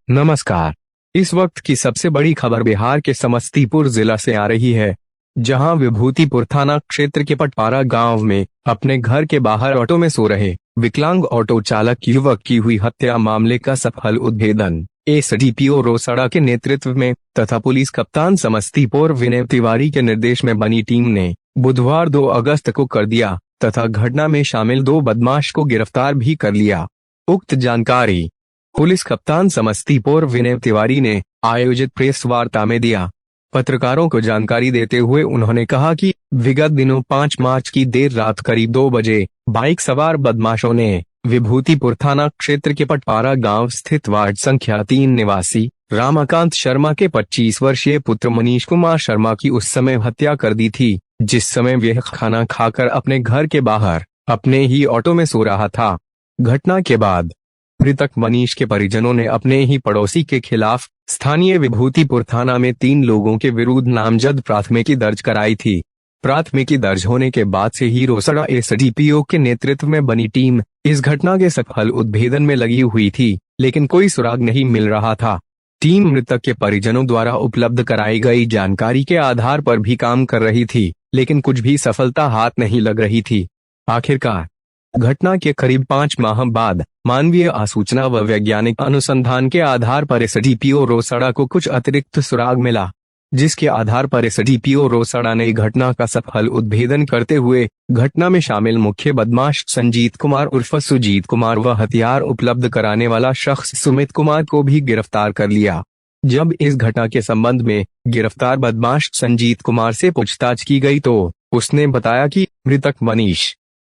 नमस्कार। इस वक्त की सबसे बड़ी खबर बिहार के समस्तीपुर जिला से आ रही है, जहां विभूतिपुर थाना क्षेत्र के पटपारा गांव में अपने घर के बाहर ऑटो में सो रहे विकलांग ऑटो चालक युवक की हुई हत्या मामले का सफल उद्भेदन एसडीपीओ रोसड़ा के नेतृत्व में तथा पुलिस कप्तान समस्तीपुर विनय तिवारी के निर्देश में बनी टीम ने बुधवार 2 अगस्त को कर दिया तथा घटना में शामिल 2 बदमाश को गिरफ्तार भी कर लिया। उक्त जानकारी पुलिस कप्तान समस्तीपुर विनय तिवारी ने आयोजित प्रेस वार्ता में दिया। पत्रकारों को जानकारी देते हुए उन्होंने कहा कि विगत दिनों 5 मार्च की देर रात करीब 2 बजे बाइक सवार बदमाशों ने विभूतिपुर थाना क्षेत्र के पटपारा गांव स्थित वार्ड संख्या 3 निवासी रामाकांत शर्मा के 25 वर्षीय पुत्र मनीष कुमार शर्मा की उस समय हत्या कर दी थी, जिस समय वह खाना खाकर अपने घर के बाहर अपने ही ऑटो में सो रहा था। घटना के बाद मृतक मनीष के परिजनों ने अपने ही पड़ोसी के खिलाफ स्थानीय विभूतिपुर थाना में 3 लोगों के विरुद्ध नामजद प्राथमिकी दर्ज कराई थी। प्राथमिकी दर्ज होने के बाद से ही रोसड़ा एसडीपीओ के नेतृत्व में बनी टीम इस घटना के सफल उद्भेदन में लगी हुई थी, लेकिन कोई सुराग नहीं मिल रहा था। टीम मृतक के परिजनों द्वारा उपलब्ध कराई गई जानकारी के आधार पर भी काम कर रही थी, लेकिन कुछ भी सफलता हाथ नहीं लग रही थी। आखिरकार घटना के करीब 5 माह बाद मानवीय आसूचना व वैज्ञानिक अनुसंधान के आधार पर एसडीपीओ रोसड़ा को कुछ अतिरिक्त सुराग मिला, जिसके आधार पर एसडीपीओ रोसड़ा ने घटना का सफल उद्भेदन करते हुए घटना में शामिल मुख्य बदमाश संजीत कुमार उर्फ सुजीत कुमार व हथियार उपलब्ध कराने वाला शख्स सुमित कुमार को भी गिरफ्तार कर लिया। जब इस घटना के संबंध में गिरफ्तार बदमाश संजीत कुमार से पूछताछ की गई तो उसने बताया कि मृतक मनीष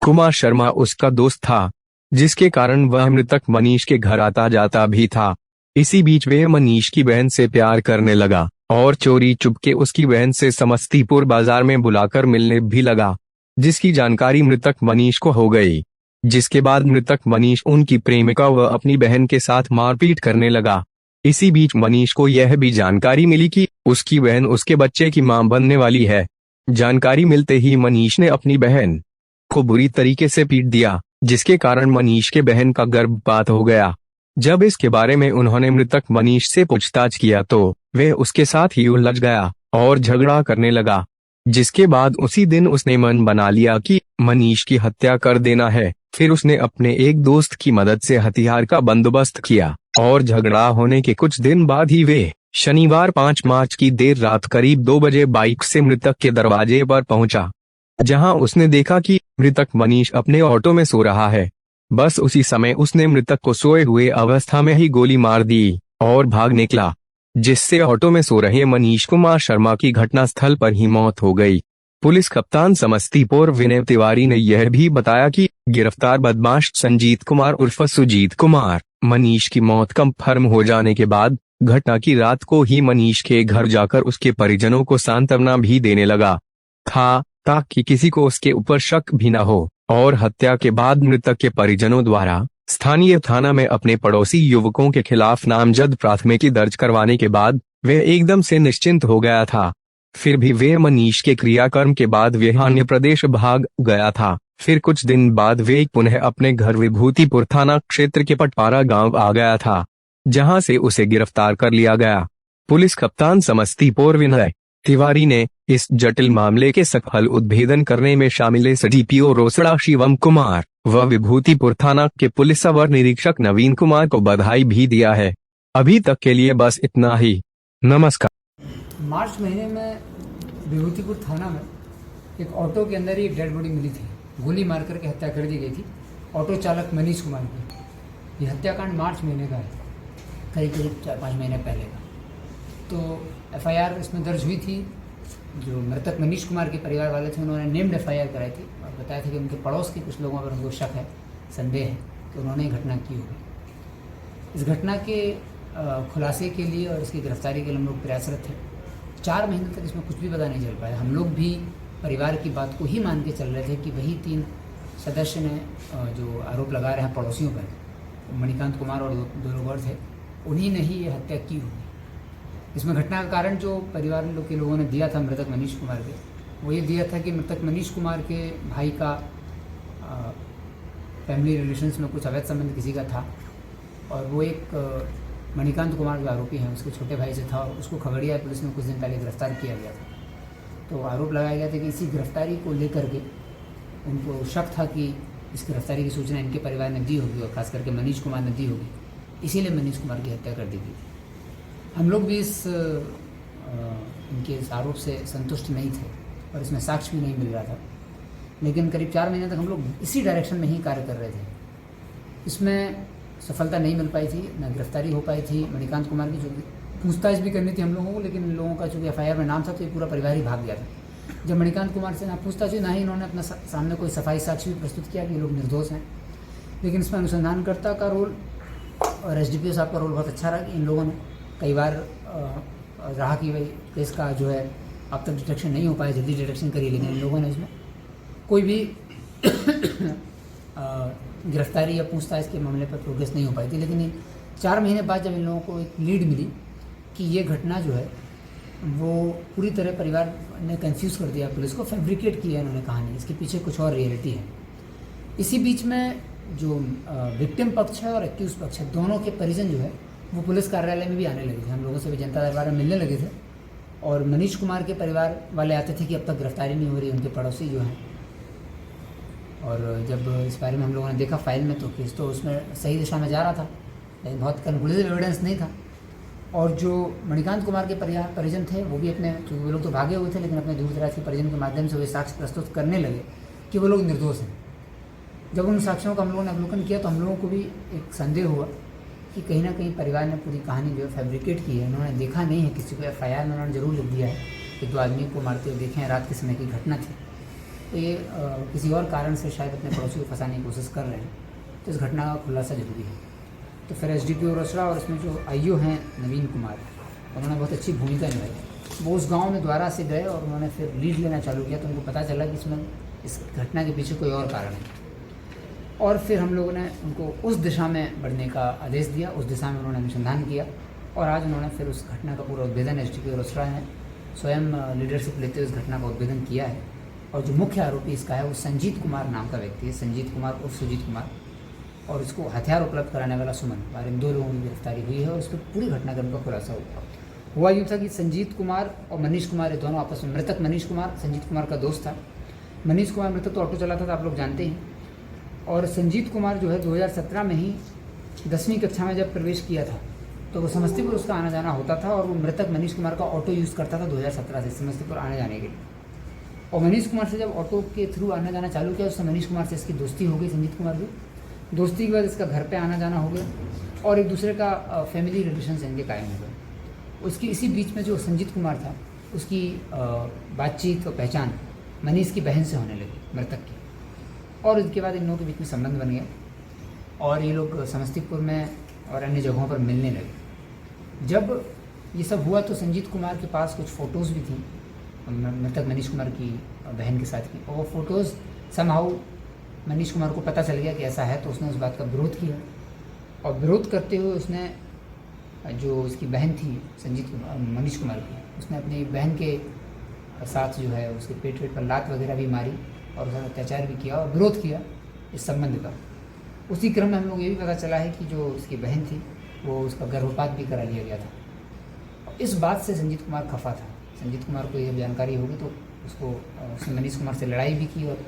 कुमार शर्मा उसका दोस्त था, जिसके कारण वह मृतक मनीष के घर आता जाता भी था। इसी बीच वह मनीष की बहन से प्यार करने लगा और चोरी चुपके उसकी बहन से समस्तीपुर बाजार में बुलाकर मिलने भी लगा, जिसकी जानकारी मृतक मनीष को हो गई। जिसके बाद मृतक मनीष उनकी प्रेमिका व अपनी बहन के साथ मारपीट करने लगा। इसी बीच मनीष को यह भी जानकारी मिली कि उसकी बहन उसके बच्चे की मां बनने वाली है। जानकारी मिलते ही मनीष ने अपनी बहन को बुरी तरीके से पीट दिया, जिसके कारण मनीष के बहन का गर्भपात हो गया। जब इसके बारे में उन्होंने मृतक मनीष से पूछताछ किया तो वह उसके साथ ही उलझ गया और झगड़ा करने लगा, जिसके बाद उसी दिन उसने मन बना लिया कि मनीष की हत्या कर देना है। फिर उसने अपने एक दोस्त की मदद से हथियार का बंदोबस्त किया और झगड़ा होने के कुछ दिन बाद ही वे शनिवार 5 मार्च की देर रात करीब 2 बजे बाइक से मृतक के दरवाजे पर पहुंचा, जहां उसने देखा कि मृतक मनीष अपने ऑटो में सो रहा है। बस उसी समय उसने मृतक को सोए हुए अवस्था में ही गोली मार दी और भाग निकला, जिससे ऑटो में सो रहे मनीष कुमार शर्मा की घटनास्थल पर ही मौत हो गई। पुलिस कप्तान समस्तीपुर विनय तिवारी ने यह भी बताया कि गिरफ्तार बदमाश संजीत कुमार उर्फ सुजीत कुमार मनीष की मौत कंफर्म हो जाने के बाद घटना की रात को ही मनीष के घर जाकर उसके परिजनों को सांत्वना भी देने लगा था, ताकि किसी को उसके ऊपर शक भी न हो। और हत्या के बाद मृतक के परिजनों द्वारा स्थानीय थाना में अपने पड़ोसी युवकों के खिलाफ नामजद प्राथमिकी दर्ज करवाने के बाद वह एकदम से निश्चिंत हो गया था। फिर भी वे मनीष के क्रियाकर्म के बाद वह अन्य प्रदेश भाग गया था। फिर कुछ दिन बाद वे पुनः अपने घर विभूतिपुर थाना क्षेत्र के पटपारा गांव आ गया था, जहां से उसे गिरफ्तार कर लिया गया। पुलिस कप्तान समस्तीपुर विनय तिवारी ने इस जटिल मामले के सफल उद्भेदन करने में शामिल एसडीपीओ रोसड़ा शिवम कुमार व विभूतिपुर थाना के पुलिस अवर निरीक्षक नवीन कुमार को बधाई भी दिया है। अभी तक के लिए बस इतना ही। नमस्कार। मार्च महीने में विभूतिपुर थाना में एक ऑटो के अंदर ही एक डेड बॉडी मिली थी, गोली मार करके हत्या कर दी गई थी ऑटो चालक मनीष कुमार की। ये हत्याकांड मार्च महीने का है, करीब 4-5 महीने पहले का। तो एफआईआर इसमें दर्ज हुई थी। जो मृतक मनीष कुमार के परिवार वाले थे उन्होंने नेम्ड एफआईआर कराई थी और बताया था कि उनके पड़ोस के कुछ लोगों पर उनको शक है, संदेह है कि उन्होंने घटना की होगी। इस घटना के खुलासे के लिए और इसकी गिरफ्तारी के लिए हम लोग प्रयासरत थे। 4 महीने तक इसमें कुछ भी पता नहीं चल पाया। हम लोग भी परिवार की बात को ही मान के चल रहे थे कि वही 3 सदस्य ने जो आरोप लगा रहे हैं पड़ोसियों पर, मणिकांत कुमार और 2 लोग और थे, उन्हीं ने ही ये हत्या की होगी। इसमें घटना का कारण जो परिवार के लोगों ने दिया था मृतक मनीष कुमार के, वो ये दिया था कि मृतक मनीष कुमार के भाई का फैमिली रिलेशंस में कुछ अवैध संबंध किसी का था और वो एक मणिकांत कुमार जो आरोपी हैं उसके छोटे भाई से था और उसको खगड़िया पुलिस ने कुछ दिन पहले गिरफ्तार किया गया था। तो आरोप लगाया गया था कि इसी गिरफ्तारी को लेकर के उनको शक था कि इस गिरफ्तारी की सूचना इनके परिवार ने दी होगी और खास करके मनीष कुमार ने दी होगी, इसीलिए मनीष कुमार की हत्या कर दी गई थी। हम लोग भी इनके इस आरोप से संतुष्ट नहीं थे और इसमें साक्ष्य भी नहीं मिल रहा था, लेकिन करीब 4 महीने तक हम लोग इसी डायरेक्शन में ही कार्य कर रहे थे। इसमें सफलता नहीं मिल पाई थी, न गिरफ्तारी हो पाई थी मणिकांत कुमार की, जो पूछताछ भी करनी थी हम लोगों को, लेकिन इन लोगों का चूँकि FIR में नाम था तो ये पूरा परिवार ही भाग गया था। जब मणिकांत कुमार से ना पूछताछ हुई, ना ही इन्होंने अपना सामने कोई सफाई साक्ष्य भी प्रस्तुत किया कि ये लोग निर्दोष हैं। लेकिन इसमें अनुसंधानकर्ता का रोल और SDPO साहब का रोल बहुत अच्छा रहा कि इन लोगों ने कई बार रहा कि भाई केस का जो है अब तक डिटेक्शन नहीं हो पाया, जल्दी डिटेक्शन करिए, लेकिन इन लोगों ने इसमें कोई भी गिरफ्तारी या पूछताछ के मामले पर प्रोग्रेस नहीं हो पाई थी। लेकिन 4 महीने बाद जब इन लोगों को एक लीड मिली कि ये घटना जो है वो पूरी तरह परिवार ने कंफ्यूज कर दिया, पुलिस को फैब्रिकेट किया इन्होंने कहानी, इसके पीछे कुछ और रियलिटी है। इसी बीच में जो विक्टिम पक्ष है और एक्यूज पक्ष है, दोनों के परिजन जो है वो पुलिस कार्यालय में भी आने लगे थे, हम लोगों से भी जनता दरबार में मिलने लगे थे। और मनीष कुमार के परिवार वाले आते थे कि अब तक गिरफ्तारी नहीं हो रही, उनके पड़ोसी जो हैं। और जब इस बारे में हम लोगों ने देखा फाइल में तो केस तो उसमें सही दिशा में जा रहा था, लेकिन बहुत कंक्लूसिव एविडेंस नहीं था। और जो मणिकांत कुमार के परिजन थे वो भी अपने, चूँकि वो लोग तो भागे हुए थे, लेकिन अपने दूर दराज के परिजन के माध्यम से वे साक्ष्य प्रस्तुत करने लगे कि वो लोग निर्दोष हैं। जब उन साक्ष्यों का हम लोगों ने अवलोकन किया तो हम लोगों को भी एक संदेह हुआ कि कहीं ना कहीं परिवार ने पूरी कहानी जो है फैब्रिकेट की है। उन्होंने देखा नहीं है किसी को, FIR में उन्होंने जरूर लिख दिया है कि 2 आदमी को मारते हुए देखे हैं, रात के समय की घटना थी। तो ये किसी और कारण से शायद अपने पड़ोसी को फंसाने की कोशिश कर रहे हैं, तो इस घटना का खुलासा जरूरी है। तो फिर SDPO रोसड़ा और इसमें जो IO हैं नवीन कुमार, उन्होंने बहुत अच्छी भूमिका निभाई। वो उस गांव में द्वारा से गए और उन्होंने फिर लीड लेना चालू किया, तो उनको पता चला कि इसमें इस घटना के पीछे कोई और कारण है। और फिर हम लोगों ने उनको उस दिशा में बढ़ने का आदेश दिया, उस दिशा में उन्होंने अनुसंधान किया और आज उन्होंने फिर उस घटना का पूरा उद्भेदन SDPO रोसड़ा ने स्वयं लीडरशिप लेते हुए उस घटना का उद्भेदन किया है। और जो मुख्य आरोपी इसका है वो संजीत कुमार नाम का व्यक्ति है, संजीत कुमार उर्फ सुजीत कुमार, और इसको हथियार उपलब्ध कराने वाला सुमन, बारे में 2 लोगों की गिरफ्तारी हुई है और इस पर पूरी घटनाक्रम का खुलासा हुआ यूँ था कि संजीत कुमार और मनीष कुमार ये दोनों आपस में, मृतक मनीष कुमार संजीत कुमार का दोस्त था। मनीष कुमार मृतक तो ऑटो चलाता था, आप लोग जानते हैं। और संजीत कुमार जो है 2017 में ही 10वीं कक्षा में जब प्रवेश किया था तो वो समस्तीपुर उसका आना जाना होता था और वो मृतक मनीष कुमार का ऑटो यूज़ करता था 2017 से समस्तीपुर आने जाने के लिए। और मनीष कुमार से जब ऑटो के थ्रू आना जाना चालू किया, उससे मनीष कुमार से इसकी दोस्ती हो गई, संजीत कुमार की दोस्ती के बाद इसका घर पे आना जाना हो गया और एक दूसरे का फैमिली रिलेशन इनके कायम हो गए। उसकी इसी बीच में जो संजीत कुमार था उसकी बातचीत और पहचान मनीष की बहन से होने लगी, मृतक की, और इसके बाद इन लोगों के बीच में संबंध बन गया और ये लोग समस्तीपुर में और अन्य जगहों पर मिलने लगे। जब ये सब हुआ तो संजीत कुमार के पास कुछ फ़ोटोज़ भी थी मृतक मनीष कुमार की बहन के साथ की, और वो फ़ोटोज़ समहाउ मनीष कुमार को पता चल गया कि ऐसा है, तो उसने उस बात का विरोध किया और विरोध करते हुए उसने, जो उसकी बहन थी संजीत कुमार मनीष कुमार की, उसने अपनी बहन के साथ जो है उसके पेट पर लात वगैरह भी मारी और उसका अत्याचार भी किया और विरोध किया इस संबंध का। उसी क्रम में हम लोग ये भी पता चला है कि जो उसकी बहन थी वो उसका गर्भपात भी करा लिया गया था। इस बात से संजीत कुमार खफा था। संजीत कुमार को यह जानकारी होगी तो उसने मनीष कुमार से लड़ाई भी की और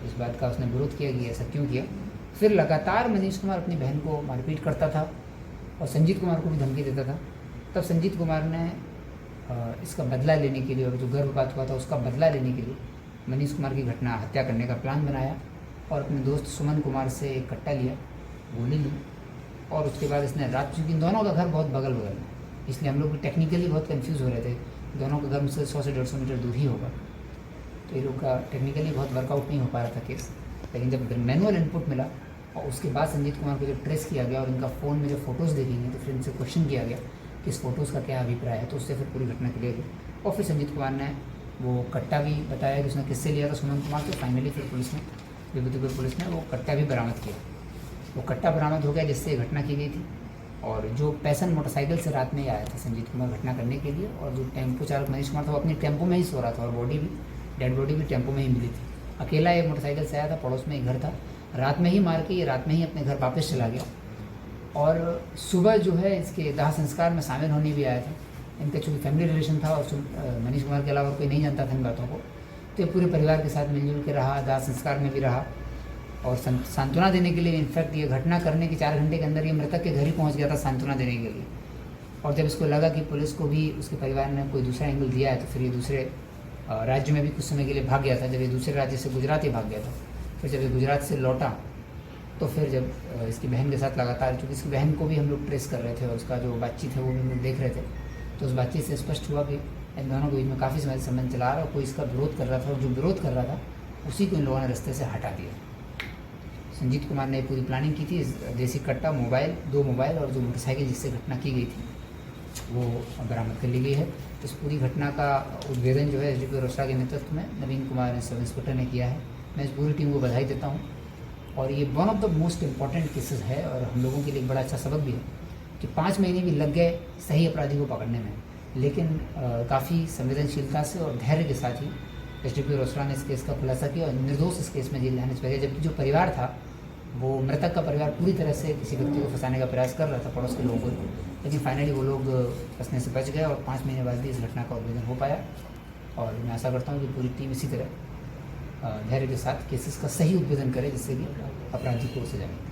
इस बात का उसने विरोध किया कि ऐसा क्यों किया। फिर लगातार मनीष कुमार अपनी बहन को मारपीट करता था और संजीत कुमार को भी धमकी देता था। तब संजीत कुमार ने इसका बदला लेने के लिए, और जो गर्भपात हुआ था उसका बदला लेने के लिए मनीष कुमार की घटना हत्या करने का प्लान बनाया और अपने दोस्त सुमन कुमार से एक कट्टा लिया, गोली ली और उसके बाद इसने रात, चूँकि दोनों का घर बहुत बगल बगल में, इसलिए हम लोग टेक्निकली बहुत कंफ्यूज हो रहे थे, दोनों का घर से 100 से 150 मीटर दूर ही होगा, तो ये लोग का टेक्निकली बहुत वर्कआउट नहीं हो पा रहा था केस। लेकिन जब मैनुअल इनपुट मिला और उसके बाद संजीत कुमार को जब ट्रेस किया गया और इनका फ़ोन में जब फ़ोटोज़ देखी गई तो फिर इनसे क्वेश्चन किया गया कि इस फ़ोटोज़ का क्या अभिप्राय है, तो उससे फिर पूरी घटना क्लियर हुई। और फिर संजीत कुमार ने वो कट्टा भी बताया कि उसने किससे लिया था, सुमन कुमार, तो फाइनली फिर पुलिस ने, विभूतिपुर पुलिस ने वो कट्टा भी बरामद किया। वो कट्टा बरामद हो गया जिससे ये घटना की गई थी। और जो पैसन मोटरसाइकिल से रात में ही आया था संजीत कुमार घटना करने के लिए, और जो टेम्पो चालक मनीष कुमार था वो अपनी टेम्पो में ही सो रहा था और बॉडी भी, डेड बॉडी भी टेम्पो में ही मिली थी। अकेला ये मोटरसाइकिल से आया था, पड़ोस में एक घर था, रात में ही मार के ये रात में ही अपने घर वापस चला गया और सुबह जो है इसके दाह संस्कार में शामिल होने भी आया था। इनका चूँकि फैमिली रिलेशन था और मनीष कुमार के अलावा कोई नहीं जानता था इन बातों को, तो ये पूरे परिवार के साथ मिलजुल के रहा, दाह संस्कार में भी रहा और सांत्वना देने के लिए। इनफैक्ट ये घटना करने के 4 घंटे के अंदर ये मृतक के घर ही पहुंच गया था सांत्वना देने के लिए। और जब इसको लगा कि पुलिस को भी उसके परिवार ने कोई दूसरा एंगल दिया है, तो फिर ये दूसरे राज्य में भी कुछ समय के लिए भाग गया था। जब ये दूसरे राज्य से गुजरात ही भाग गया था, फिर जब ये गुजरात से लौटा तो फिर जब इसकी बहन के साथ लगातार, क्योंकि इसकी बहन को भी हम लोग ट्रेस कर रहे थे और उसका जो बातचीत है वो भी हम लोग देख रहे थे, तो उस बातचीत से स्पष्ट हुआ कि इन दोनों के बीच में काफ़ी समय से संबंध चला रहा और कोई इसका विरोध कर रहा था, और जो विरोध कर रहा था उसी को इन लोगों ने रास्ते से हटा दिया। संजीत कुमार ने पूरी प्लानिंग की थी। देसी कट्टा, मोबाइल, 2 मोबाइल और जो मोटरसाइकिल जिससे घटना की गई थी वो बरामद कर ली गई है। इस पूरी घटना का उद्भेदन जो है एसडीपीओ रोसड़ा के नेतृत्व में नवीन कुमार सब इंस्पेक्टर ने किया है। मैं इस पूरी टीम को बधाई देता हूँ और ये one of the most important cases है और हम लोगों के लिए एक बड़ा अच्छा सबक भी है कि 5 महीने भी लग गए सही अपराधी को पकड़ने में, लेकिन काफ़ी संवेदनशीलता से और धैर्य के साथ ही एसडीपीओ रोसड़ा ने इस केस का खुलासा किया और निर्दोष इस केस में जेल जाने से पहले, जबकि जो परिवार था वो मृतक का परिवार पूरी तरह से किसी व्यक्ति को फंसाने का प्रयास कर रहा था, पड़ोस के लोगों को, लेकिन फाइनली वो लोग फंसने से बच गए और 5 महीने बाद भी इस घटना का उद्भेदन हो पाया। और मैं आशा करता हूँ कि पूरी टीम इसी तरह धैर्य के साथ केसेस का सही उद्भेदन करे जिससे कि अपराधी को सजा मिले।